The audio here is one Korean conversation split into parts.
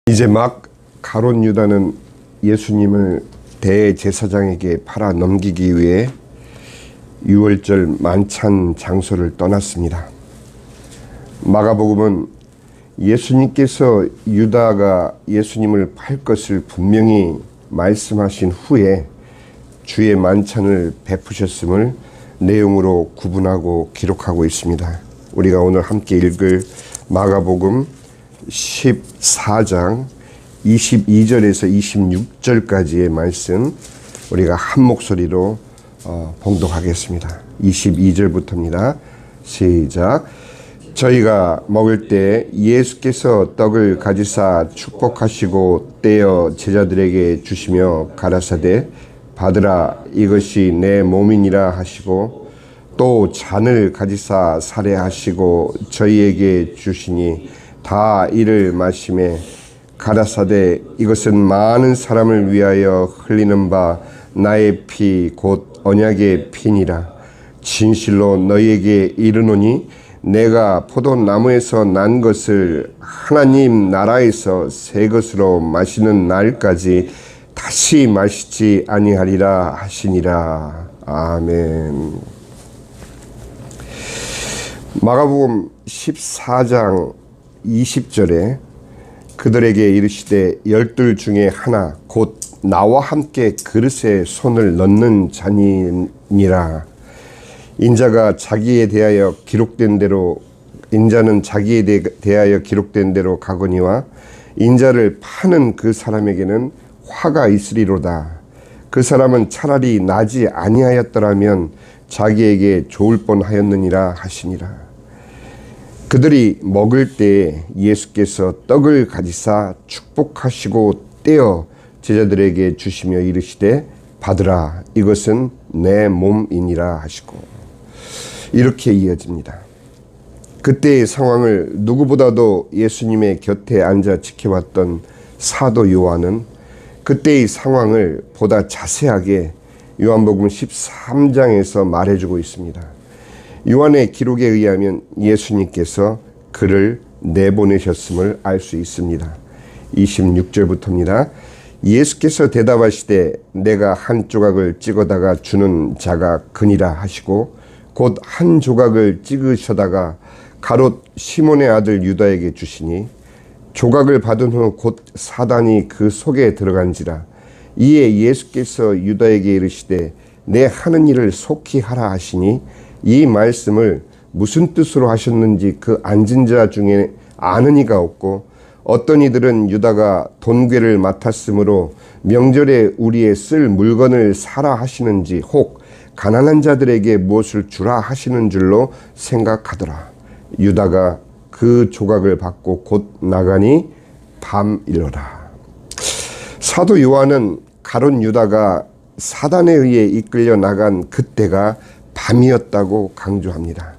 이제 막 가룟 유다는 예수님을 대제사장에게 팔아 넘기기 위해 유월절 만찬 장소를 떠났습니다. 마가복음은 예수님께서 유다가 예수님을 팔 것을 분명히 말씀하신 후에 주의 만찬을 베푸셨음을 내용으로 구분하고 기록하고 있습니다. 우리가 오늘 함께 읽을 마가복음 14장 22절에서 26절까지의 말씀 우리가 한 목소리로 봉독하겠습니다. 22절부터입니다. 시작. 저희가 먹을 때 예수께서 떡을 가지사 축복하시고 떼어 제자들에게 주시며 가라사대 받으라 이것이 내 몸이니라 하시고 또 잔을 가지사 살해하시고 저희에게 주시니 다 이를 마시매 가라사대 이것은 많은 사람을 위하여 흘리는 바 나의 피 곧 언약의 피니라. 진실로 너희에게 이르노니 내가 포도나무에서 난 것을 하나님 나라에서 새 것으로 마시는 날까지 다시 마시지 아니하리라 하시니라. 아멘. 마가복음 14장 20절에 그들에게 이르시되 열둘 중에 하나 곧 나와 함께 그릇에 손을 넣는 자니라. 인자는 자기에 대하여 기록된 대로 가거니와 인자를 파는 그 사람에게는 화가 있으리로다. 그 사람은 차라리 나지 아니하였더라면 자기에게 좋을 뻔하였느니라 하시니라. 그들이 먹을 때 예수께서 떡을 가지사 축복하시고 떼어 제자들에게 주시며 이르시되 받으라 이것은 내 몸이니라 하시고 이렇게 이어집니다. 그때의 상황을 누구보다도 예수님의 곁에 앉아 지켜왔던 사도 요한은 그때의 상황을 보다 자세하게 요한복음 13장에서 말해주고 있습니다. 요한의 기록에 의하면 예수님께서 그를 내보내셨음을 알 수 있습니다. 26절부터입니다. 예수께서 대답하시되 내가 한 조각을 찍어다가 주는 자가 그니라 하시고 곧 한 조각을 찍으셔다가 가롯 시몬의 아들 유다에게 주시니 조각을 받은 후 곧 사단이 그 속에 들어간지라. 이에 예수께서 유다에게 이르시되 내 하는 일을 속히 하라 하시니 이 말씀을 무슨 뜻으로 하셨는지 그 앉은 자 중에 아는 이가 없고 어떤 이들은 유다가 돈괴를 맡았으므로 명절에 우리의 쓸 물건을 사라 하시는지 혹 가난한 자들에게 무엇을 주라 하시는 줄로 생각하더라. 유다가 그 조각을 받고 곧 나가니 밤이러라. 사도 요한은 가룟 유다가 사단에 의해 이끌려 나간 그때가 밤이었다고 강조합니다.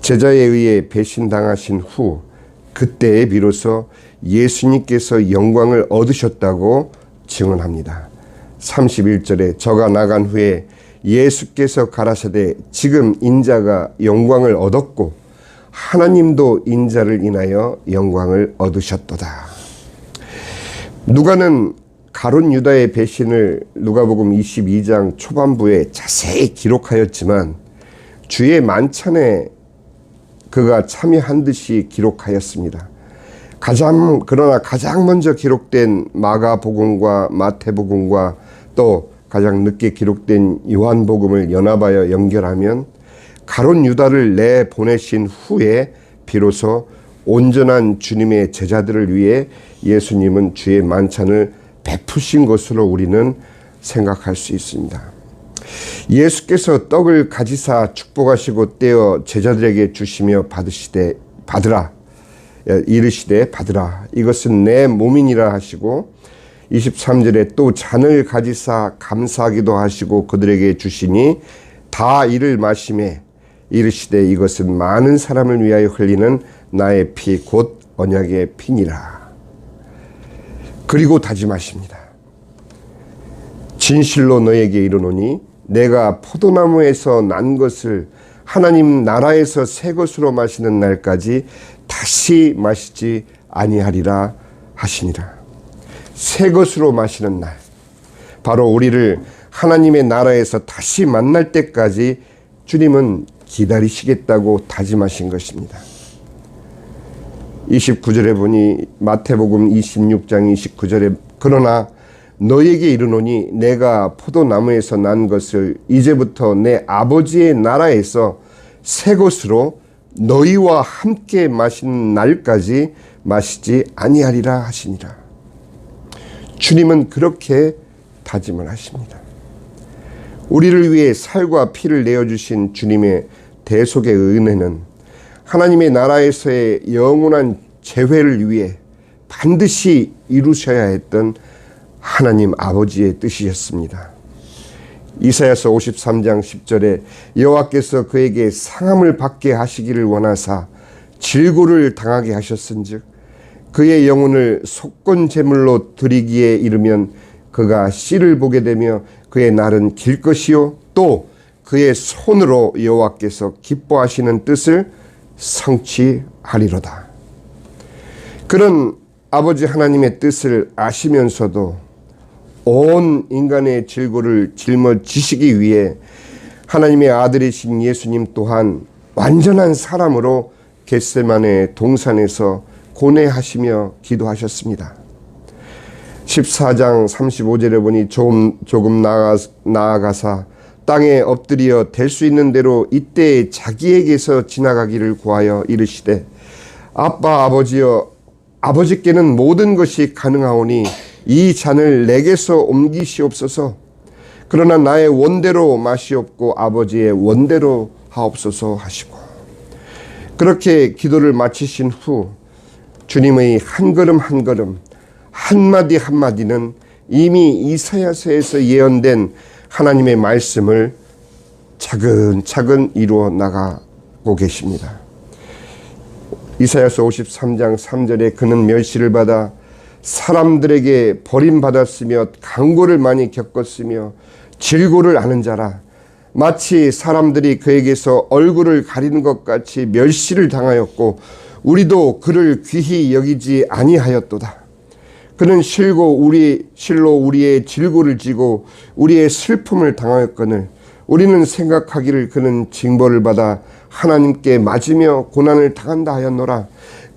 제자에 의해 배신당하신 후 그때에 비로소 예수님께서 영광을 얻으셨다고 증언합니다. 31절에 저가 나간 후에 예수께서 가라사대 지금 인자가 영광을 얻었고 하나님도 인자를 인하여 영광을 얻으셨도다. 누가는 가룟 유다의 배신을 누가복음 22장 초반부에 자세히 기록하였지만 주의 만찬에 그가 참여한 듯이 기록하였습니다. 그러나 가장 먼저 기록된 마가복음과 마태복음과 또 가장 늦게 기록된 요한복음을 연합하여 연결하면 가룟 유다를 내보내신 후에 비로소 온전한 주님의 제자들을 위해 예수님은 주의 만찬을 베푸신 것으로 우리는 생각할 수 있습니다. 예수께서 떡을 가지사 축복하시고 떼어 제자들에게 주시며 받으라 이르시되 받으라 이것은 내 몸이니라 하시고 23절에 또 잔을 가지사 감사하기도 하시고 그들에게 주시니 다 이를 마시매 이르시되 이것은 많은 사람을 위하여 흘리는 나의 피 곧 언약의 피니라. 그리고 다짐하십니다. 진실로 너에게 이르노니 내가 포도나무에서 난 것을 하나님 나라에서 새 것으로 마시는 날까지 다시 마시지 아니하리라 하시니라. 새 것으로 마시는 날, 바로 우리를 하나님의 나라에서 다시 만날 때까지 주님은 기다리시겠다고 다짐하신 것입니다. 29절에 보니 마태복음 26장 29절에 그러나 너에게 이르노니 내가 포도나무에서 난 것을 이제부터 내 아버지의 나라에서 새 것으로 너희와 함께 마시는 날까지 마시지 아니하리라 하시니라. 주님은 그렇게 다짐을 하십니다. 우리를 위해 살과 피를 내어주신 주님의 대속의 은혜는 하나님의 나라에서의 영원한 재회를 위해 반드시 이루셔야 했던 하나님 아버지의 뜻이었습니다. 이사야서 53장 10절에 여호와께서 그에게 상함을 받게 하시기를 원하사 질고를 당하게 하셨은즉 그의 영혼을 속건 제물로 드리기에 이르면 그가 씨를 보게 되며 그의 날은 길 것이요 또 그의 손으로 여호와께서 기뻐하시는 뜻을 성취하리로다. 그런 아버지 하나님의 뜻을 아시면서도 온 인간의 질고를 짊어지시기 위해 하나님의 아들이신 예수님 또한 완전한 사람으로 겟세마네 동산에서 고뇌하시며 기도하셨습니다. 14장 35절에 보니 조금 나아가사 땅에 엎드려 될 수 있는 대로 이때에 자기에게서 지나가기를 구하여 이르시되 아빠 아버지여 아버지께는 모든 것이 가능하오니 이 잔을 내게서 옮기시옵소서. 그러나 나의 원대로 마시옵고 아버지의 원대로 하옵소서 하시고 그렇게 기도를 마치신 후 주님의 한 걸음 한 걸음 한마디 한마디는 이미 이사야서에서 예언된 하나님의 말씀을 차근차근 이루어 나가고 계십니다. 이사야서 53장 3절에 그는 멸시를 받아 사람들에게 버림받았으며 강고를 많이 겪었으며 질고를 아는 자라 마치 사람들이 그에게서 얼굴을 가리는 것 같이 멸시를 당하였고 우리도 그를 귀히 여기지 아니하였도다. 그는 실로 우리의 질고를 지고 우리의 슬픔을 당하였거늘 우리는 생각하기를 그는 징벌을 받아 하나님께 맞으며 고난을 당한다 하였노라.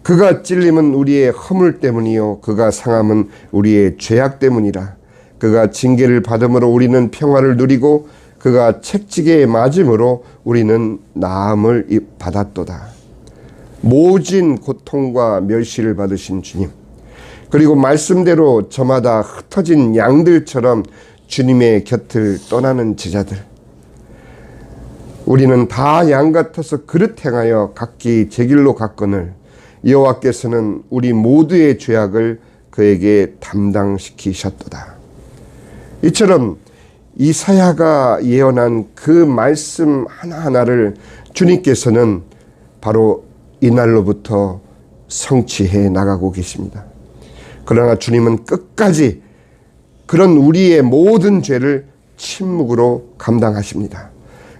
그가 찔림은 우리의 허물 때문이요 그가 상함은 우리의 죄악 때문이라. 그가 징계를 받음으로 우리는 평화를 누리고 그가 책지게에 맞음으로 우리는 나음을 받았도다. 모진 고통과 멸시를 받으신 주님, 그리고 말씀대로 저마다 흩어진 양들처럼 주님의 곁을 떠나는 제자들, 우리는 다 양 같아서 그릇 행하여 각기 제 길로 갔거늘 여호와께서는 우리 모두의 죄악을 그에게 담당시키셨도다. 이처럼 이사야가 예언한 그 말씀 하나하나를 주님께서는 바로 이날로부터 성취해 나가고 계십니다. 그러나 주님은 끝까지 그런 우리의 모든 죄를 침묵으로 감당하십니다.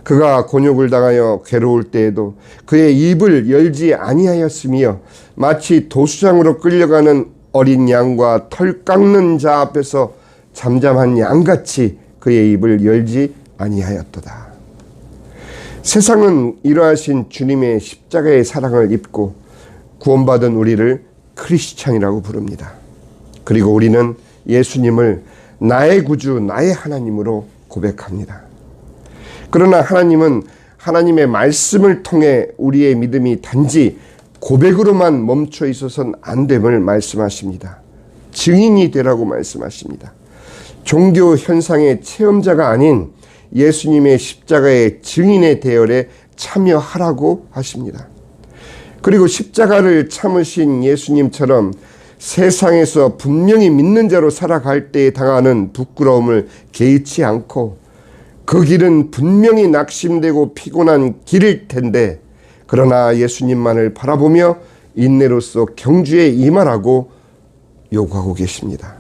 그가 곤욕을 당하여 괴로울 때에도 그의 입을 열지 아니하였으며 마치 도수장으로 끌려가는 어린 양과 털 깎는 자 앞에서 잠잠한 양같이 그의 입을 열지 아니하였도다. 세상은 이러하신 주님의 십자가의 사랑을 입고 구원받은 우리를 크리스찬이라고 부릅니다. 그리고 우리는 예수님을 나의 구주, 나의 하나님으로 고백합니다. 그러나 하나님은 하나님의 말씀을 통해 우리의 믿음이 단지 고백으로만 멈춰 있어서는 안 됨을 말씀하십니다. 증인이 되라고 말씀하십니다. 종교 현상의 체험자가 아닌 예수님의 십자가의 증인의 대열에 참여하라고 하십니다. 그리고 십자가를 참으신 예수님처럼 세상에서 분명히 믿는 자로 살아갈 때에 당하는 부끄러움을 개의치 않고 그 길은 분명히 낙심되고 피곤한 길일 텐데 그러나 예수님만을 바라보며 인내로서 경주에 임하라고 요구하고 계십니다.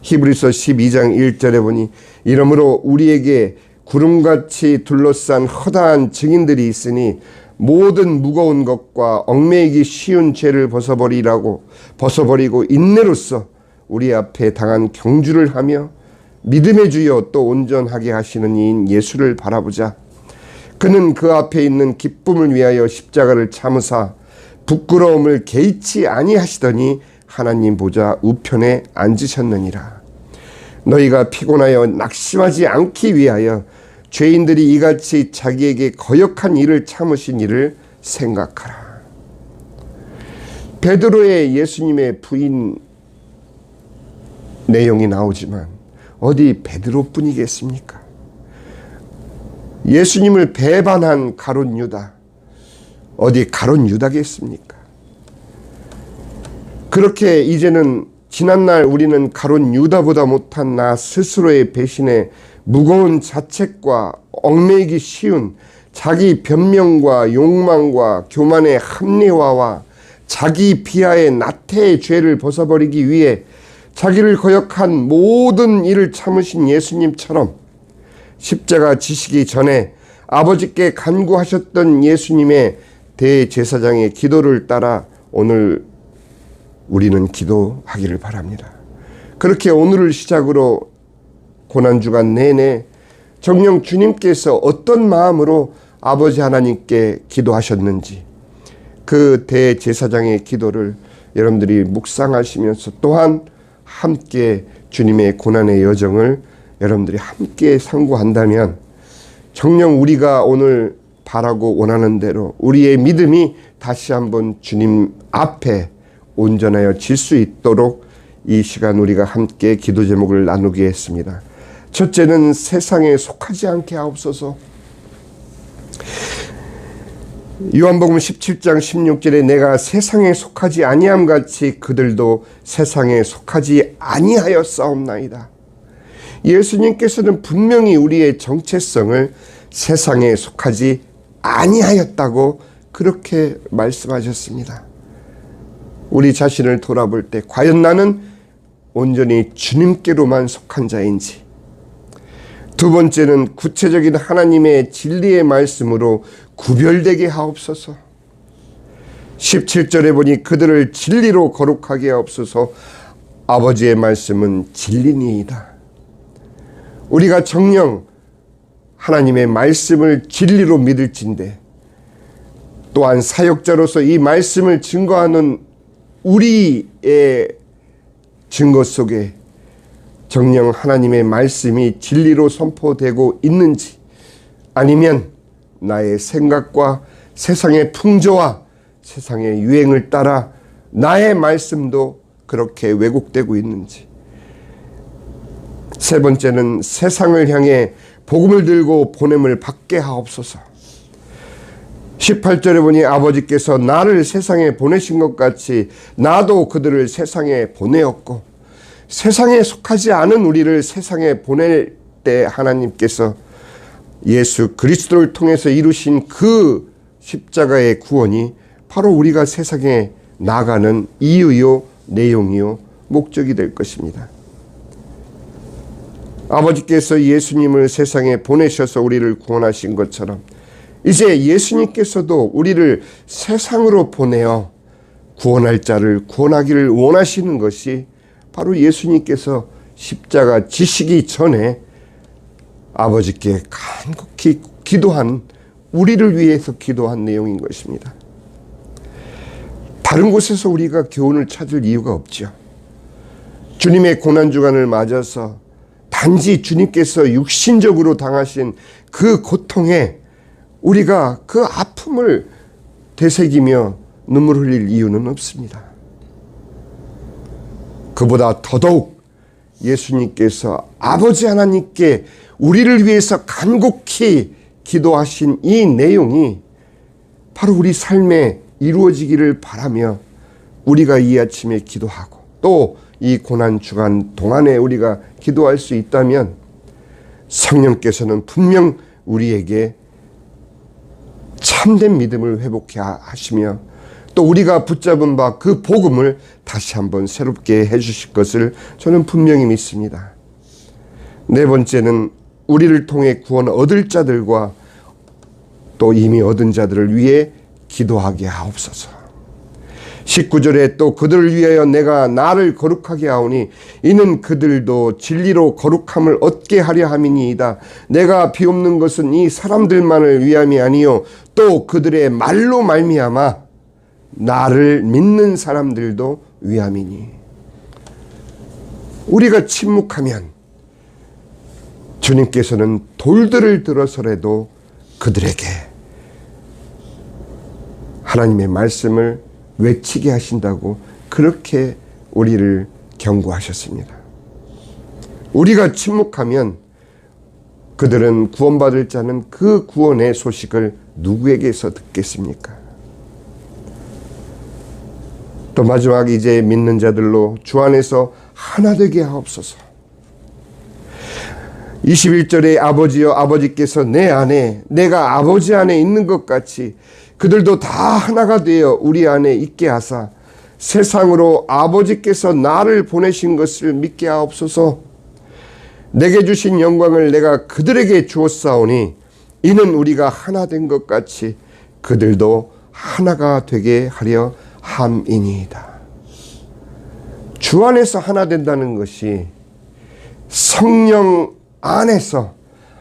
히브리서 12장 1절에 보니 이러므로 우리에게 구름같이 둘러싼 허다한 증인들이 있으니 모든 무거운 것과 얽매이기 쉬운 죄를 벗어버리고 인내로써 우리 앞에 당한 경주를 하며 믿음의 주여 또 온전하게 하시는 이인 예수를 바라보자. 그는 그 앞에 있는 기쁨을 위하여 십자가를 참으사 부끄러움을 개의치 아니하시더니 하나님 보좌 우편에 앉으셨느니라. 너희가 피곤하여 낙심하지 않기 위하여 죄인들이 이같이 자기에게 거역한 일을 참으신 일을 생각하라. 베드로의 예수님의 부인 내용이 나오지만 어디 베드로뿐이겠습니까? 예수님을 배반한 가룟 유다, 어디 가룟 유다겠습니까? 그렇게 이제는 지난날 우리는 가룟 유다보다 못한 나 스스로의 배신에 무거운 자책과 얽매이기 쉬운 자기 변명과 욕망과 교만의 합리화와 자기 비하의 나태의 죄를 벗어버리기 위해 자기를 거역한 모든 일을 참으신 예수님처럼 십자가 지시기 전에 아버지께 간구하셨던 예수님의 대제사장의 기도를 따라 오늘 우리는 기도하기를 바랍니다. 그렇게 오늘을 시작으로 고난주간 내내 정녕 주님께서 어떤 마음으로 아버지 하나님께 기도하셨는지 그 대제사장의 기도를 여러분들이 묵상하시면서 또한 함께 주님의 고난의 여정을 여러분들이 함께 상고한다면 정녕 우리가 오늘 바라고 원하는 대로 우리의 믿음이 다시 한번 주님 앞에 온전하여질 수 있도록 이 시간 우리가 함께 기도 제목을 나누겠습니다. 첫째는 세상에 속하지 않게 하옵소서. 요한복음 17장 16절에 내가 세상에 속하지 아니함 같이 그들도 세상에 속하지 아니하였사옵나이다. 예수님께서는 분명히 우리의 정체성을 세상에 속하지 아니하였다고 그렇게 말씀하셨습니다. 우리 자신을 돌아볼 때 과연 나는 온전히 주님께로만 속한 자인지, 두 번째는 구체적인 하나님의 진리의 말씀으로 구별되게 하옵소서. 17절에 보니 그들을 진리로 거룩하게 하옵소서. 아버지의 말씀은 진리니이다. 우리가 정녕 하나님의 말씀을 진리로 믿을진데 또한 사역자로서 이 말씀을 증거하는 우리의 증거 속에 정녕 하나님의 말씀이 진리로 선포되고 있는지, 아니면 나의 생각과 세상의 풍조와 세상의 유행을 따라 나의 말씀도 그렇게 왜곡되고 있는지. 세 번째는 세상을 향해 복음을 들고 보냄을 받게 하옵소서. 18절에 보니 아버지께서 나를 세상에 보내신 것 같이 나도 그들을 세상에 보내었고, 세상에 속하지 않은 우리를 세상에 보낼 때 하나님께서 예수 그리스도를 통해서 이루신 그 십자가의 구원이 바로 우리가 세상에 나가는 이유요, 내용이요, 목적이 될 것입니다. 아버지께서 예수님을 세상에 보내셔서 우리를 구원하신 것처럼 이제 예수님께서도 우리를 세상으로 보내어 구원할 자를 구원하기를 원하시는 것이 바로 예수님께서 십자가 지시기 전에 아버지께 간곡히 기도한, 우리를 위해서 기도한 내용인 것입니다. 다른 곳에서 우리가 교훈을 찾을 이유가 없죠. 주님의 고난주간을 맞아서 단지 주님께서 육신적으로 당하신 그 고통에 우리가 그 아픔을 되새기며 눈물 흘릴 이유는 없습니다. 그보다 더더욱 예수님께서 아버지 하나님께 우리를 위해서 간곡히 기도하신 이 내용이 바로 우리 삶에 이루어지기를 바라며 우리가 이 아침에 기도하고 또 이 고난주간 동안에 우리가 기도할 수 있다면 성령께서는 분명 우리에게 참된 믿음을 회복해 하시며 또 우리가 붙잡은 바 그 복음을 다시 한번 새롭게 해주실 것을 저는 분명히 믿습니다. 네 번째는 우리를 통해 구원 얻을 자들과 또 이미 얻은 자들을 위해 기도하게 하옵소서. 19절에 또 그들을 위하여 내가 나를 거룩하게 하오니 이는 그들도 진리로 거룩함을 얻게 하려 함이니이다. 내가 비옵는 것은 이 사람들만을 위함이 아니요 또 그들의 말로 말미암아 나를 믿는 사람들도 위함이니. 우리가 침묵하면 주님께서는 돌들을 들어서라도 그들에게 하나님의 말씀을 외치게 하신다고 그렇게 우리를 경고하셨습니다. 우리가 침묵하면 그들은 구원받을 자는 그 구원의 소식을 누구에게서 듣겠습니까? 또 마지막 이제 믿는 자들로 주 안에서 하나 되게 하옵소서. 21절에 아버지여 아버지께서 내 안에 내가 아버지 안에 있는 것 같이 그들도 다 하나가 되어 우리 안에 있게 하사 세상으로 아버지께서 나를 보내신 것을 믿게 하옵소서. 내게 주신 영광을 내가 그들에게 주었사오니 이는 우리가 하나 된 것 같이 그들도 하나가 되게 하려 함이니이다. 주 안에서 하나 된다는 것이 성령 안에서,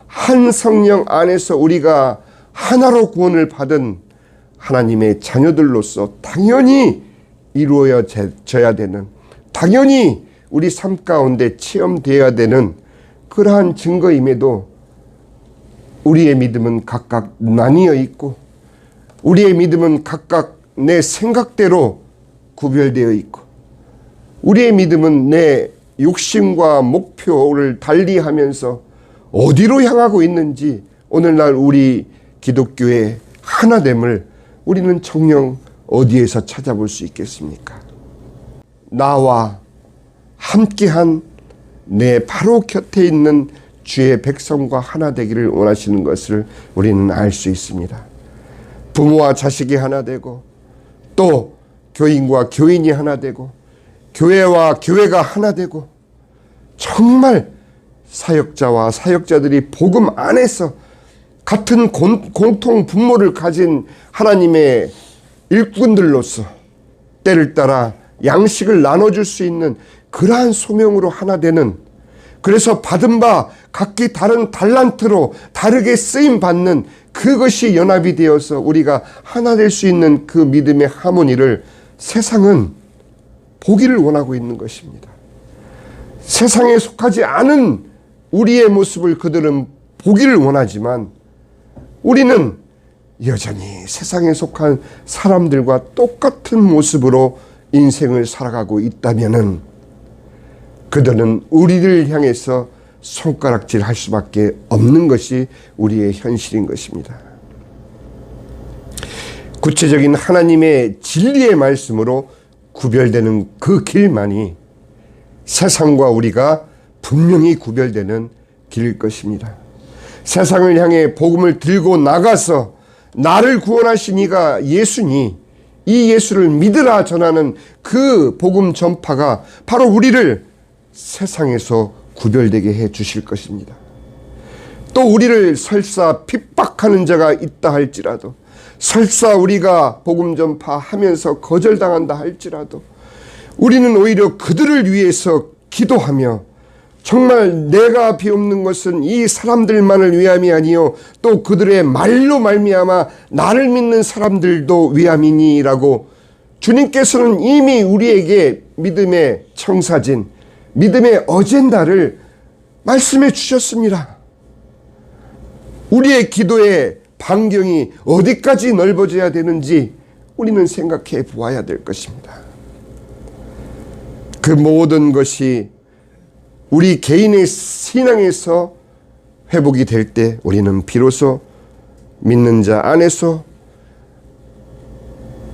한 성령 안에서 우리가 하나로 구원을 받은 하나님의 자녀들로서 당연히 이루어져야 되는, 당연히 우리 삶 가운데 체험되어야 되는 그러한 증거임에도 우리의 믿음은 각각 나뉘어 있고 우리의 믿음은 각각 내 생각대로 구별되어 있고 우리의 믿음은 내 욕심과 목표를 달리하면서 어디로 향하고 있는지 오늘날 우리 기독교의 하나됨을 우리는 정녕 어디에서 찾아볼 수 있겠습니까? 나와 함께한 내 바로 곁에 있는 주의 백성과 하나 되기를 원하시는 것을 우리는 알 수 있습니다. 부모와 자식이 하나 되고 또 교인과 교인이 하나 되고 교회와 교회가 하나 되고 정말 사역자와 사역자들이 복음 안에서 같은 공통 분모를 가진 하나님의 일꾼들로서 때를 따라 양식을 나눠줄 수 있는 그러한 소명으로 하나 되는, 그래서 받은 바 각기 다른 달란트로 다르게 쓰임받는 그것이 연합이 되어서 우리가 하나 될 수 있는 그 믿음의 하모니를 세상은 보기를 원하고 있는 것입니다. 세상에 속하지 않은 우리의 모습을 그들은 보기를 원하지만 우리는 여전히 세상에 속한 사람들과 똑같은 모습으로 인생을 살아가고 있다면은 그들은 우리를 향해서 손가락질 할 수밖에 없는 것이 우리의 현실인 것입니다. 구체적인 하나님의 진리의 말씀으로 구별되는 그 길만이 세상과 우리가 분명히 구별되는 길일 것입니다. 세상을 향해 복음을 들고 나가서 나를 구원하신 이가 예수니 이 예수를 믿으라 전하는 그 복음 전파가 바로 우리를 세상에서 구별되게 해 주실 것입니다. 또 우리를 설사 핍박하는 자가 있다 할지라도, 설사 우리가 복음 전파하면서 거절당한다 할지라도 우리는 오히려 그들을 위해서 기도하며 정말 내가 비옵는 것은 이 사람들만을 위함이 아니요 또 그들의 말로 말미암아 나를 믿는 사람들도 위함이니라고 주님께서는 이미 우리에게 믿음의 청사진, 믿음의 어젠다를 말씀해 주셨습니다. 우리의 기도의 반경이 어디까지 넓어져야 되는지 우리는 생각해 보아야 될 것입니다. 그 모든 것이 우리 개인의 신앙에서 회복이 될 때 우리는 비로소 믿는 자 안에서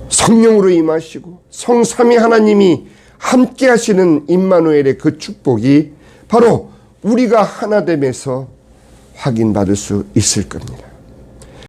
성령으로 임하시고 성삼위 하나님이 함께 하시는 임마누엘의 그 축복이 바로 우리가 하나됨에서 확인받을 수 있을 겁니다.